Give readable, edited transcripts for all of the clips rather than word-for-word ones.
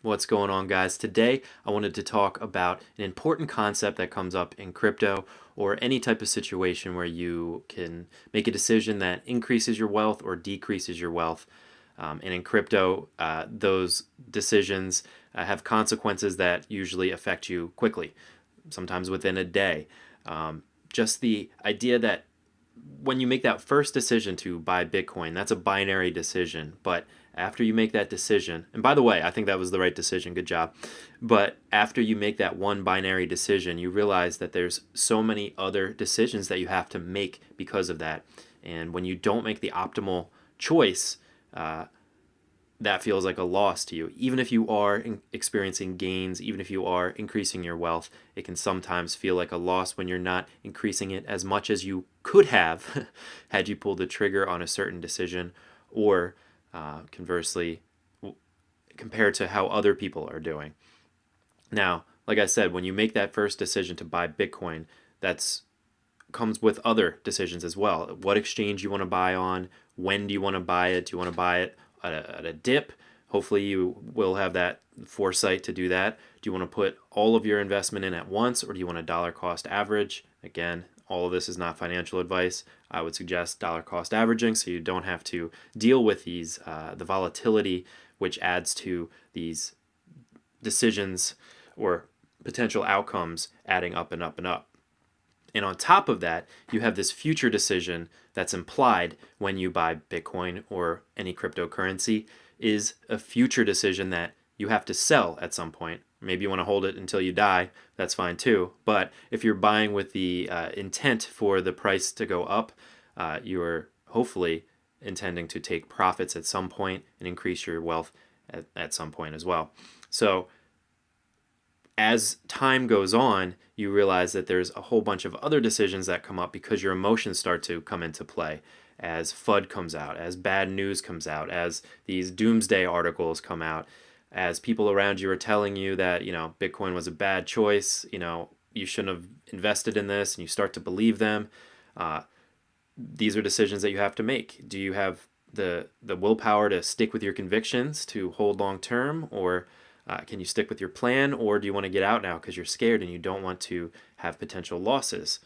What's going on, guys? Today I wanted to talk about an important concept that comes up in crypto or any type of situation where you can make a decision that increases your wealth or decreases your wealth. And in crypto, those decisions have consequences that usually affect you quickly, sometimes within a day. Just the idea that when you make that first decision to buy Bitcoin, that's a binary decision. But after you make that decision, and by the way, I think that was the right decision, good job. But after you make that one binary decision, you realize that there's so many other decisions that you have to make because of that. And when you don't make the optimal choice, that feels like a loss to you. Even if you are experiencing gains, even if you are increasing your wealth, it can sometimes feel like a loss when you're not increasing it as much as you could have had you pulled the trigger on a certain decision, or conversely, compared to how other people are doing. Now, like I said, when you make that first decision to buy Bitcoin, that's comes with other decisions as well. What exchange you want to buy on, when do you want to buy it? Do you want to buy it at a dip? Hopefully you will have that foresight to do that. Do you want to put all of your investment in at once, or do you want a dollar cost average? Again, all of this is not financial advice. I would suggest dollar cost averaging so you don't have to deal with the volatility which adds to these decisions or potential outcomes adding up and up and up. And on top of that, you have this future decision that's implied when you buy Bitcoin or any cryptocurrency is a future decision that you have to sell at some point. Maybe you want to hold it until you die, that's fine too. But if you're buying with the intent for the price to go up, you're hopefully intending to take profits at some point and increase your wealth at some point as well. So as time goes on, you realize that there's a whole bunch of other decisions that come up because your emotions start to come into play as FUD comes out, as bad news comes out, as these doomsday articles come out, as people around you are telling you that, Bitcoin was a bad choice, you shouldn't have invested in this, and you start to believe them. These are decisions that you have to make. Do you have the willpower to stick with your convictions to hold long term, or can you stick with your plan, or do you want to get out now because you're scared and you don't want to have potential losses?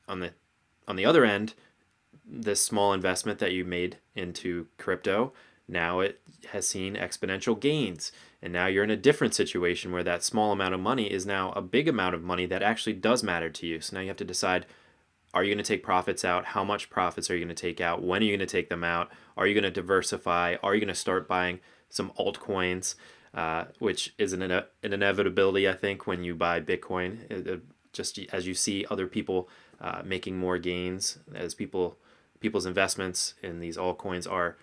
On the other end, this small investment that you made into crypto, now it has seen exponential gains, and now you're in a different situation where that small amount of money is now a big amount of money that actually does matter to you. So now you have to decide, are you going to take profits out? How much profits are you going to take out? When are you going to take them out? Are you going to diversify? Are you going to start buying some altcoins? Which is an inevitability, I think, when you buy Bitcoin. Just as you see other people making more gains, as people's investments in these altcoins are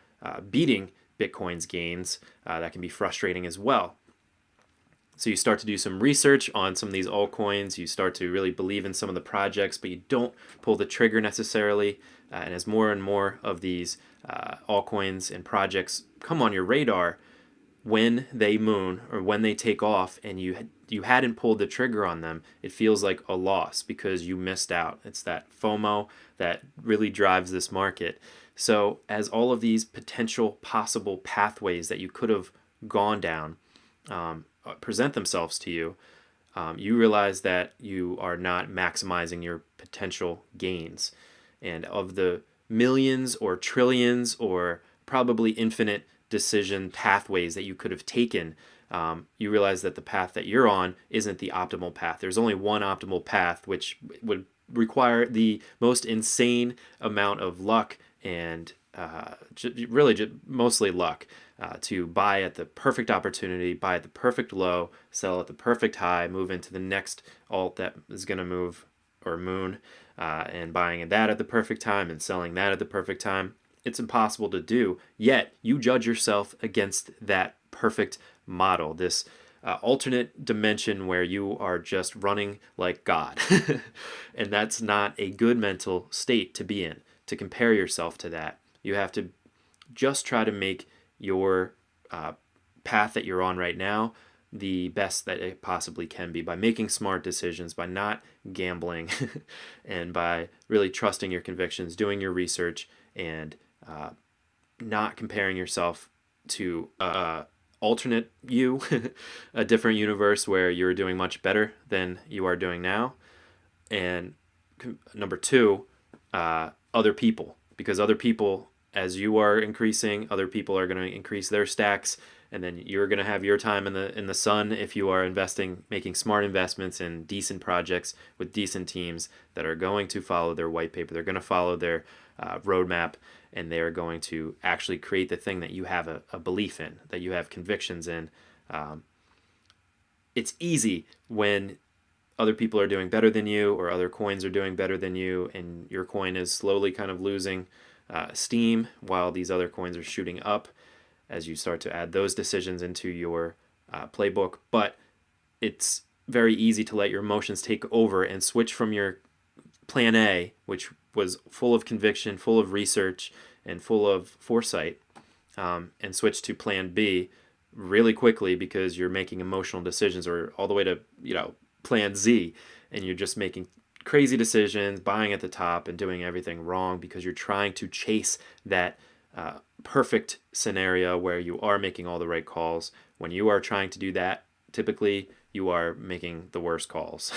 beating Bitcoin's gains, that can be frustrating as well. So you start to do some research on some of these altcoins. You start to really believe in some of the projects, but you don't pull the trigger necessarily. And as more and more of these altcoins and projects come on your radar, when they moon or when they take off and you hadn't pulled the trigger on them, it feels like a loss because you missed out. It's that FOMO that really drives this market. So as all of these potential possible pathways that you could have gone down present themselves to you, you realize that you are not maximizing your potential gains. And of the millions or trillions or probably infinite decision pathways that you could have taken, you realize that the path that you're on isn't the optimal path. There's only one optimal path, which would require the most insane amount of luck and really mostly luck to buy at the perfect opportunity, buy at the perfect low, sell at the perfect high, move into the next alt that is going to move or moon, and buying that at the perfect time and selling that at the perfect time. It's impossible to do, yet you judge yourself against that perfect model, this alternate dimension where you are just running like God. And that's not a good mental state to be in, to compare yourself to that. You have to just try to make your path that you're on right now the best that it possibly can be by making smart decisions, by not gambling, and by really trusting your convictions, doing your research, and not comparing yourself to alternate you, a different universe where you're doing much better than you are doing now. And number two, other people, because other people, as you are increasing, other people are going to increase their stacks, and then you're going to have your time in the sun if you are investing, making smart investments in decent projects with decent teams that are going to follow their white paper. They're going to follow their roadmap, and they're going to actually create the thing that you have a belief in, that you have convictions in. It's easy when other people are doing better than you, or other coins are doing better than you, and your coin is slowly kind of losing steam while these other coins are shooting up, as you start to add those decisions into your playbook. But it's very easy to let your emotions take over and switch from your plan A, which was full of conviction, full of research, and full of foresight, and switch to plan B really quickly because you're making emotional decisions, or all the way to, plan Z, and you're just making crazy decisions, buying at the top and doing everything wrong because you're trying to chase that perfect scenario where you are making all the right calls. When you are trying to do that, typically you are making the worst calls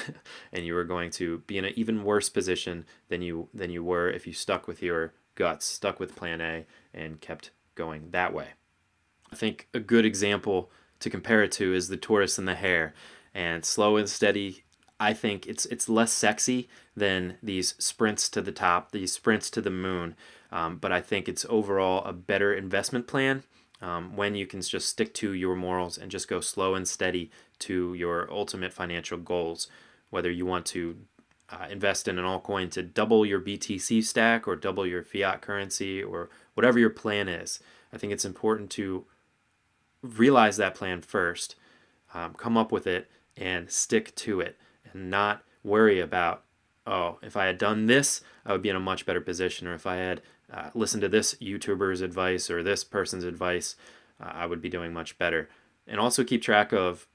and you are going to be in an even worse position than you were if you stuck with your guts, stuck with plan A, and kept going that way. I think a good example to compare it to is the tortoise and the hare. And slow and steady, I think it's less sexy than these sprints to the top, these sprints to the moon. But I think it's overall a better investment plan when you can just stick to your morals and just go slow and steady to your ultimate financial goals. Whether you want to invest in an altcoin to double your BTC stack or double your fiat currency, or whatever your plan is, I think it's important to realize that plan first, come up with it, and stick to it, and not worry about, oh, if I had done this, I would be in a much better position, or if I had listened to this YouTuber's advice or this person's advice, I would be doing much better. And also keep track of,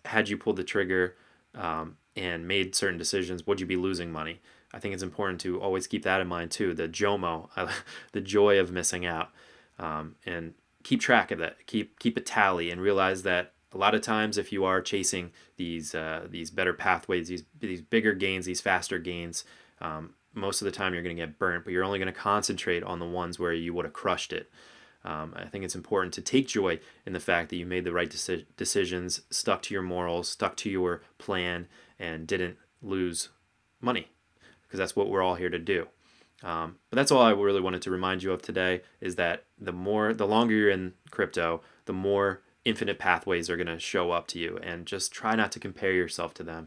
had you pulled the trigger and made certain decisions, would you be losing money? I think it's important to always keep that in mind too, the JOMO, the joy of missing out, and keep track of that. Keep a tally and realize that a lot of times, if you are chasing these better pathways, these bigger gains, these faster gains, most of the time you're going to get burnt, but you're only going to concentrate on the ones where you would have crushed it. I think it's important to take joy in the fact that you made the right decisions, stuck to your morals, stuck to your plan, and didn't lose money, because that's what we're all here to do. But that's all I really wanted to remind you of today, is that the longer you're in crypto, the more infinite pathways are going to show up to you, and just try not to compare yourself to them.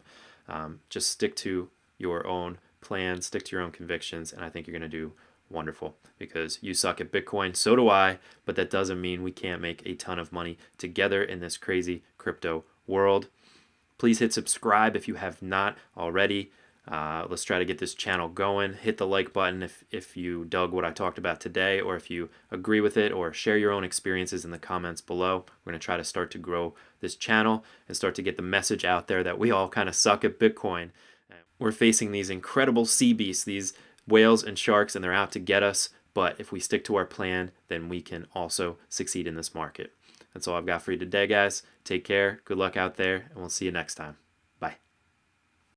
Just stick to your own plan, stick to your own convictions, and I think you're going to do wonderful, because you suck at Bitcoin, so do I, but that doesn't mean we can't make a ton of money together in this crazy crypto world. Please hit subscribe if you have not already. Let's try to get this channel going. Hit the like button if you dug what I talked about today, or if you agree with it, or share your own experiences in the comments below. We're going to try to start to grow this channel and start to get the message out there that we all kind of suck at Bitcoin. We're facing these incredible sea beasts, these whales and sharks, and they're out to get us. But if we stick to our plan, then we can also succeed in this market. That's all I've got for you today, guys. Take care. Good luck out there, and we'll see you next time.